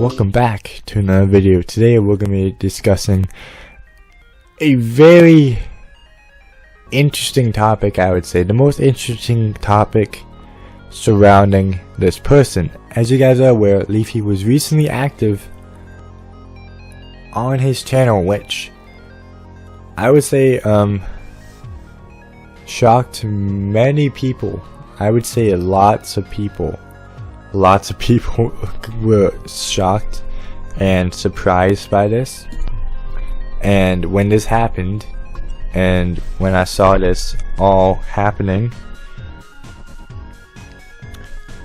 welcome back to another video. Today we're going to be discussing a very interesting topic, I would say. The most interesting topic surrounding this person. As you guys are aware, Leafy was recently active on his channel, which I would say shocked many people. I would say lots of people were shocked and surprised by this. And when this happened, and when I saw this all happening,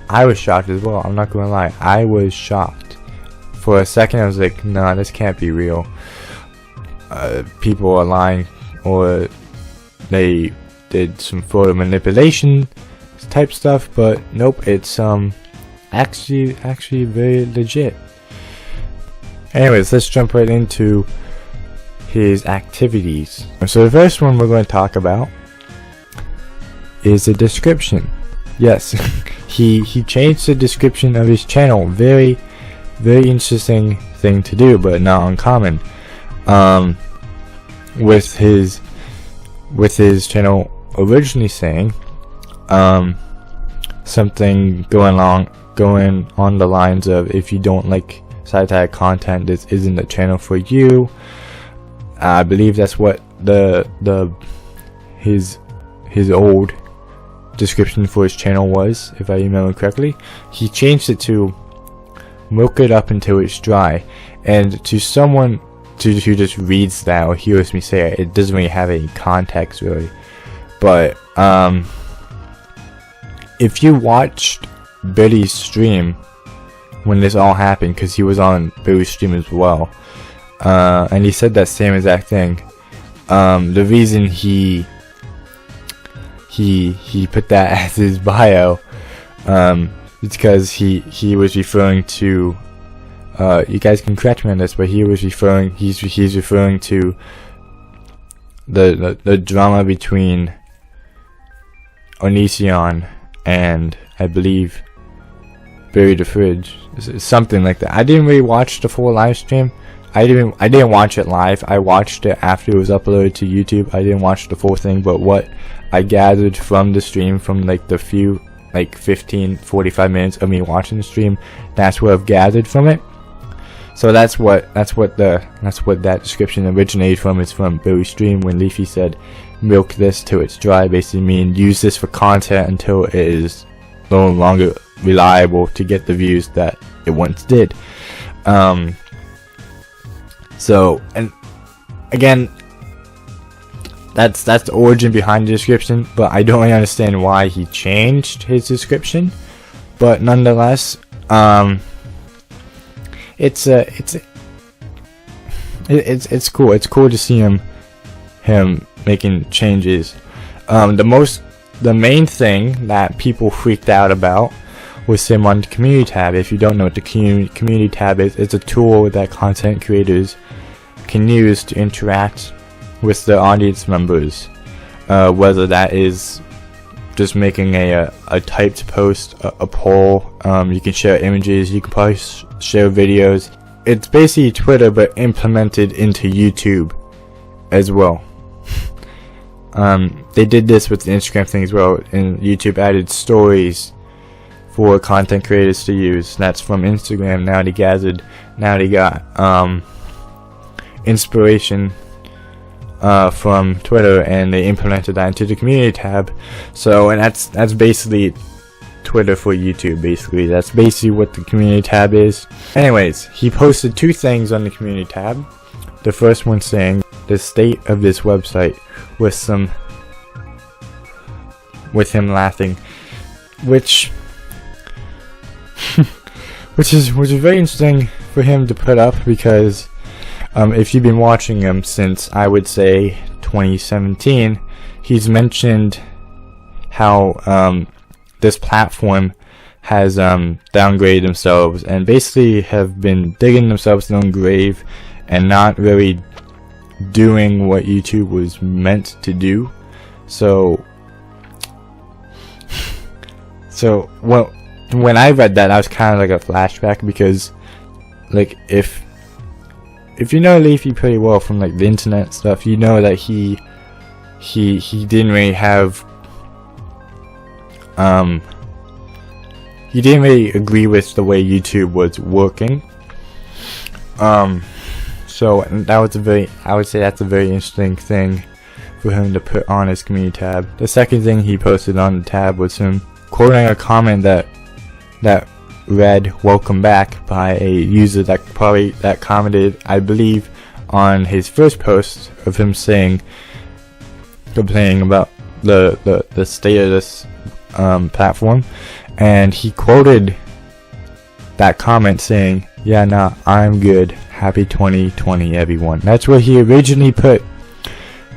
I was shocked as well. I'm not gonna lie, I was shocked. For a second I was like, nah, this can't be real. People are lying, or they did some photo manipulation type stuff, but nope, it's actually very legit. Anyways, let's jump right into his activities. So the first one we're going to talk about is the description. Yes, he changed the description of his channel. Very interesting thing to do, but not uncommon. With his channel originally saying something going on the lines of, if you don't like sci-fi content, this isn't the channel for you. I believe that's what his old description for his channel was, if I remember correctly. He changed it to milk it up until it's dry, and to someone who just reads that or hears me say it, it doesn't really have any context really. But if you watched Billy's stream when this all happened, because he was on Billy's stream as well, and he said that same exact thing. The reason he put that as his bio is because he was referring to, you guys can correct me on this, but he's referring to the drama between Onision and I believe Bury the Fridge, something like that. I didn't really watch the full live stream. I didn't watch it live. I watched it after it was uploaded to YouTube. I didn't watch the full thing, but what I gathered from the stream, from like the few 15-45 minutes of me watching the stream, that's what I've gathered from it. So that's what that description originated from. Is from Billy's stream when Leafy said milk this till it's dry, basically mean use this for content until it is no longer reliable to get the views that it once did. So, and again, that's the origin behind the description, but I don't really understand why he changed his description. But nonetheless, it's cool. It's cool to see him making changes. The main thing that people freaked out about was him on the community tab. If you don't know what the community tab is, it's a tool that content creators can use to interact with their audience members, whether that is just making a typed post, a poll. You can share images, you can probably share videos. It's basically Twitter but implemented into YouTube as well. They did this with the Instagram thing as well, and YouTube added stories for content creators to use. That's from Instagram. Now they got inspiration from Twitter, and they implemented that into the community tab. So, and that's basically Twitter for YouTube. Basically, that's basically what the community tab is. Anyways, he posted two things on the community tab. The first one saying the state of this website, with him laughing, which is very interesting for him to put up, because if you've been watching him since, I would say, 2017, he's mentioned how this platform has downgraded themselves and basically have been digging themselves their own grave and not really doing what YouTube was meant to do. So well, when I read that, I was kind of like a flashback, because like if you know Leafy pretty well from like the internet stuff, you know that he didn't really have he didn't really agree with the way YouTube was working. So that was I would say that's a very interesting thing for him to put on his community tab. The second thing he posted on the tab was him quoting a comment that read "Welcome back" by a user that commented, I believe, on his first post of him complaining about the state of this platform, and he quoted that comment saying, "Yeah, nah, I'm good. Happy 2020, everyone." That's what he originally put,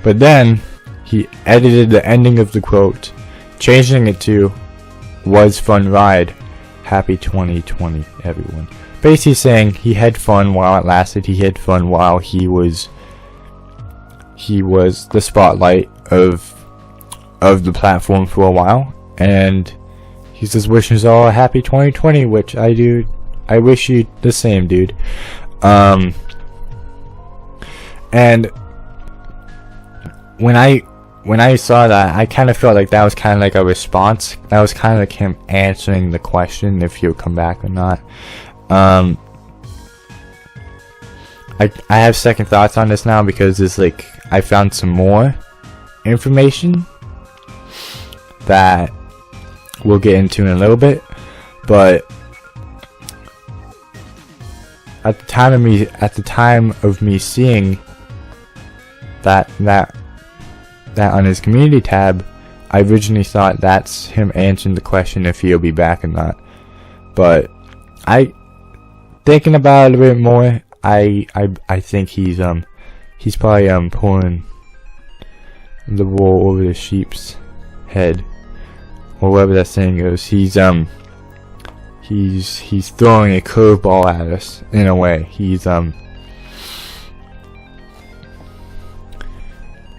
but then he edited the ending of the quote, changing it to "Was fun ride. Happy 2020, everyone." Basically saying he had fun while it lasted. He had fun while he was the spotlight of the platform for a while, and he's just wishing us all a happy 2020, which I wish you the same, dude. And when I saw that, I kind of felt like that was kind of like a response. That was kind of like him answering the question if he'll come back or not. I have second thoughts on this now, because it's like I found some more information that we'll get into in a little bit, but at the time of me seeing that on his community tab, I originally thought that's him answering the question if he'll be back or not. But thinking about it a bit more, I think he's probably pouring the wool over the sheep's head, or whatever that saying goes. He's throwing a curveball at us in a way.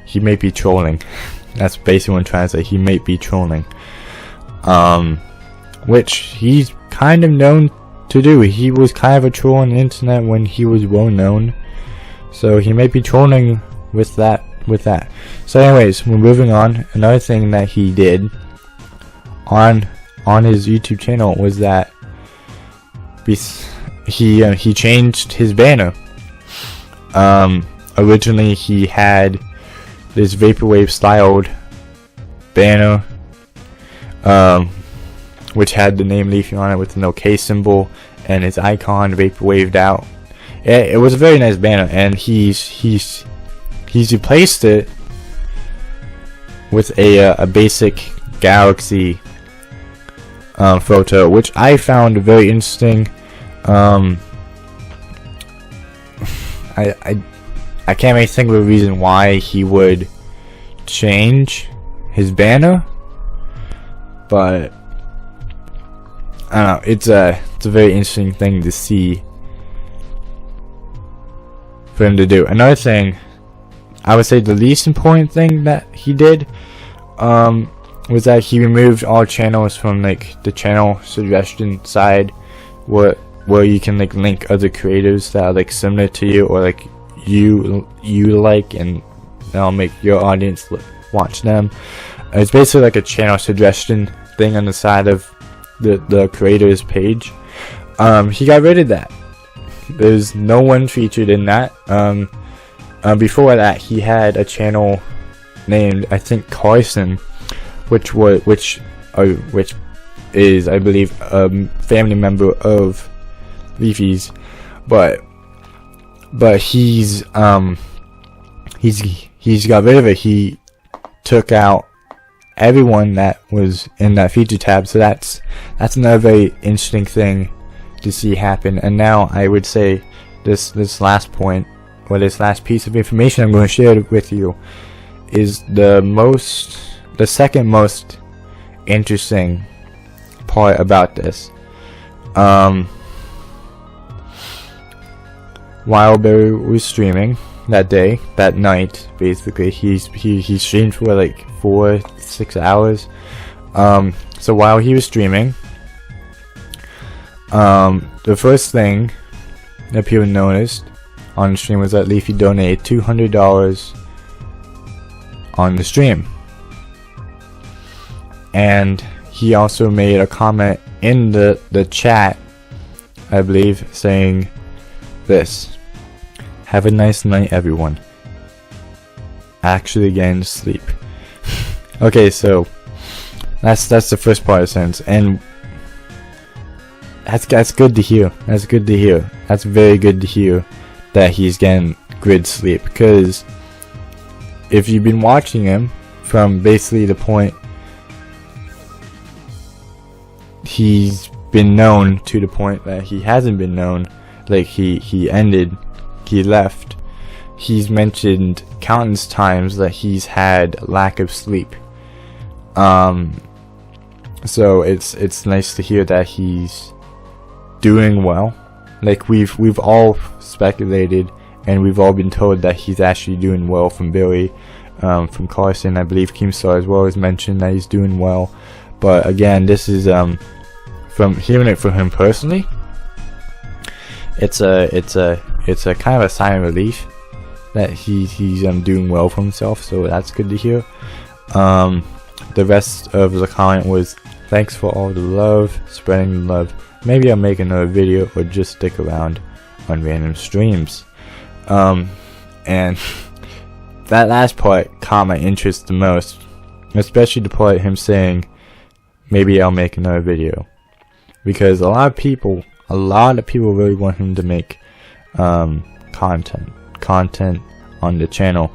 He may be trolling. That's basically what I'm trying to say. He may be trolling, which he's kind of known to do. He was kind of a troll on the internet when he was well known, so he may be trolling with that. So anyways, we're moving on. Another thing that he did on his YouTube channel was that he changed his banner. Originally he had this vaporwave styled banner, which had the name Leafy on it with an OK symbol and his icon vaporwaved out. It was a very nice banner, and he's replaced it with a basic galaxy photo, which I found very interesting. I can't really think of a reason why he would change his banner, but I don't know. It's a very interesting thing to see for him to do. Another thing, I would say the least important thing that he did was that he removed all channels from like the channel suggestion side, where you can like link other creators that are like similar to you, or like you like, and that'll make your audience watch them. It's basically like a channel suggestion thing on the side of the creator's page. He got rid of that. There's no one featured in that. Before that, he had a channel named, I think, Carson, which is, I believe, a family member of Leafy's, but he's got rid of it. He took out everyone that was in that feature tab, so that's another very interesting thing to see happen. And now I would say this last point, or this last piece of information I'm going to share with you, is the second most interesting part about this. While Barry was streaming that night, basically, he streamed for like 4-6 hours. So while he was streaming, the first thing that people noticed on the stream was that Leafy donated $200 on the stream, and he also made a comment in the chat, I believe, saying this: "Have a nice night, everyone. Actually getting to sleep." Okay, so that's the first part of the sentence, and that's good to hear. That's good to hear. That's very good to hear that he's getting good sleep, because if you've been watching him from basically the point he's been known to the point that he hasn't been known, like he left, he's mentioned countless times that he's had lack of sleep. So it's nice to hear that he's doing well. Like we've all speculated, and we've all been told that he's actually doing well from Billy, from Carson. I believe Keemstar as well has mentioned that he's doing well. But again, this is from hearing it from him personally, it's a kind of a sign of relief that he's doing well for himself. So that's good to hear. The rest of the comment was, "Thanks for all the love, spreading the love. Maybe I'll make another video or just stick around on random streams." And that last part caught my interest the most, especially the part of him saying, "Maybe I'll make another video," because a lot of people really want him to make content on the channel.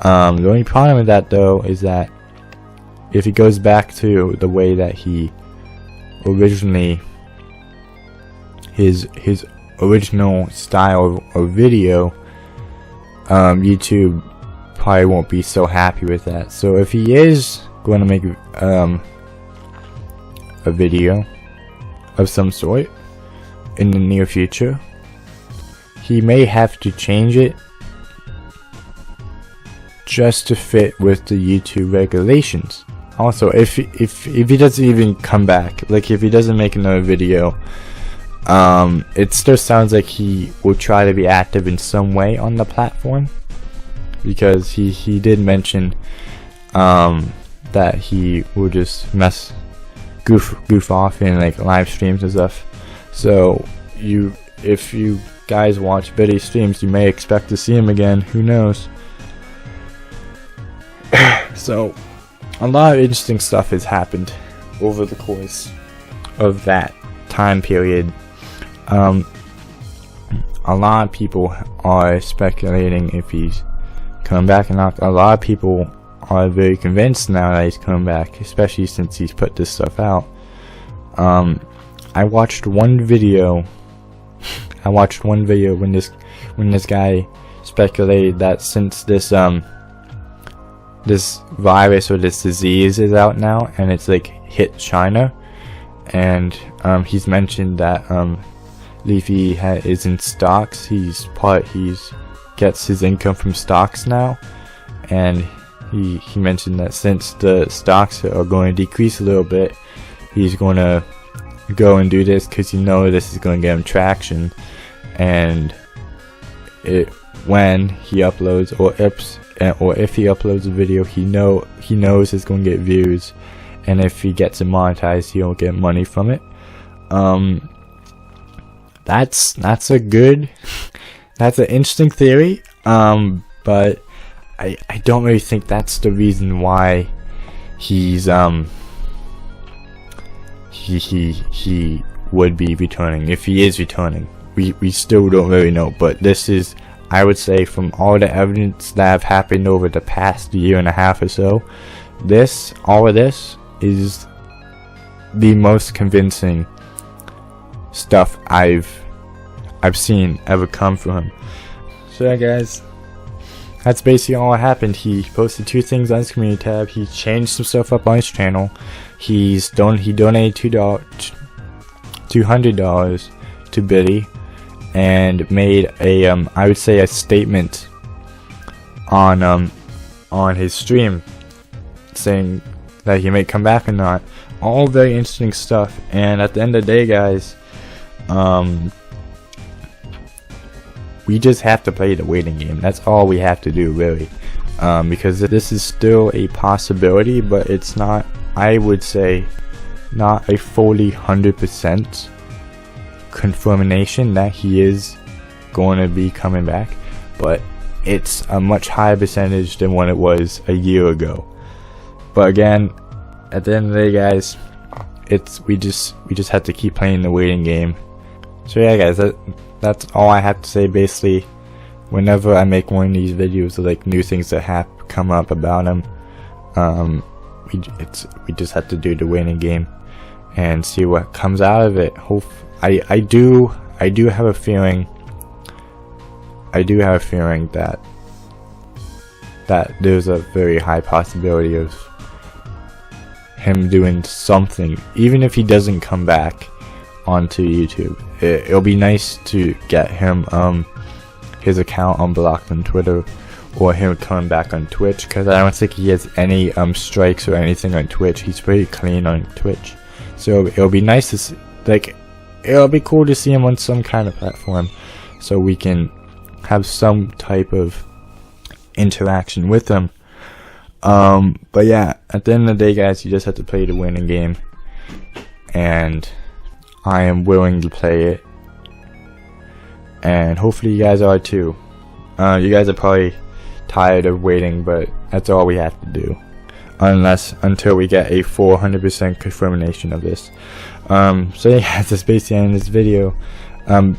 The only problem with that, though, is that if he goes back to the way that he originally, his original style of video, YouTube probably won't be so happy with that. So if he is going to make a video of some sort in the near future, he may have to change it just to fit with the YouTube regulations. Also, if he doesn't even come back, like if he doesn't make another video, it still sounds like he will try to be active in some way on the platform, because he did mention that he will just goof off in like live streams and stuff. So if you guys watch Billy's streams, you may expect to see him again. Who knows? So a lot of interesting stuff has happened over the course of that time period. A lot of people are speculating if he's coming back or not. A lot of people are very convinced now that he's coming back, especially since he's put this stuff out. I watched one video when this guy speculated that since this virus or this disease is out now and it's like hit China, and he's mentioned that Leafy is in stocks. He gets his income from stocks now, and he mentioned that since the stocks are going to decrease a little bit, he's going to go and do this because he knows this is going to get him traction, and when he uploads or if he uploads a video, he knows it's going to get views, and if he gets it monetized, he'll get money from it. That's an interesting theory, but I don't really think that's the reason why he's he would be returning. If he is returning, we still don't really know, but this is, I would say, from all the evidence that have happened over the past year and a half or so, all of this is the most convincing stuff I've seen ever come from him. So yeah, guys, that's basically all that happened. He posted 2 things on his community tab. He changed some stuff up on his channel. He donated $200 to Billy, and made a I would say a statement on his stream saying that he may come back or not. All very interesting stuff. And at the end of the day, guys, we just have to play the waiting game. That's all we have to do, really, because this is still a possibility, but it's not, I would say, not a fully 100% confirmation that he is going to be coming back, but it's a much higher percentage than what it was a year ago. But again, at the end of the day, guys, we just have to keep playing the waiting game. So yeah, guys, that's all I have to say. Basically, whenever I make one of these videos of like new things that have come up about him, we just have to do the waiting game and see what comes out of it. I do have a feeling. I do have a feeling that there's a very high possibility of him doing something, even if he doesn't come back onto YouTube. It'll be nice to get him his account unblocked on Twitter, or him coming back on Twitch, because I don't think he has any strikes or anything on Twitch. He's pretty clean on Twitch, so it'll be nice to see, like, it'll be cool to see him on some kind of platform, so we can have some type of interaction with him. But yeah, at the end of the day, guys, you just have to play the winning game, and I am willing to play it, and hopefully you guys are too. You guys are probably tired of waiting, but that's all we have to do, until we get a 400% confirmation of this. So yeah, that's basically the end of this video.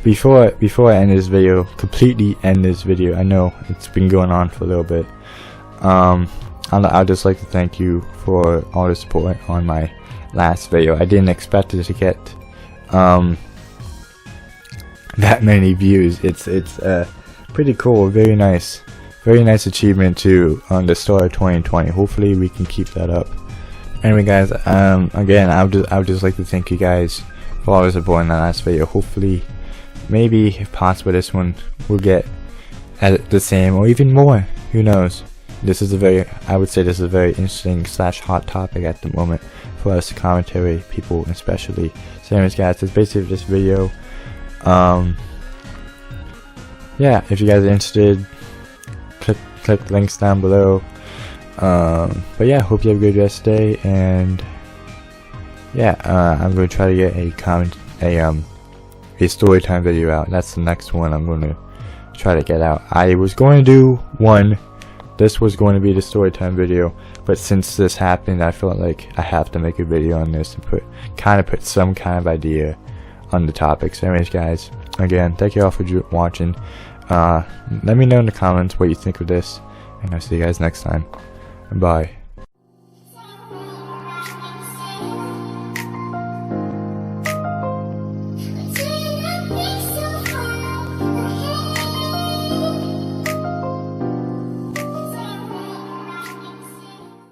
Before I end this video, completely end this video, I know it's been going on for a little bit, I'd just like to thank you for all the support on my last video. I didn't expect it to get that many views. It's pretty cool, very nice achievement too on the start of 2020. Hopefully we can keep that up. Anyway, guys, again, I would just like to thank you guys for all the support in that last video. Hopefully, maybe if possible, this one will get at the same or even more. Who knows? This is I would say this is a very interesting / hot topic at the moment for us commentary people, especially. So anyways, guys, that's basically this video. Yeah, if you guys are interested, click the links down below. But yeah, hope you have a good rest of the day, and yeah, I'm going to try to get a story time video out. That's the next one I'm going to try to get out. I was going to do one. This was going to be the story time video, but since this happened, I felt like I have to make a video on this and put some kind of idea on the topic. So anyways, guys, again, thank you all for watching. Let me know in the comments what you think of this, and I'll see you guys next time. Bye.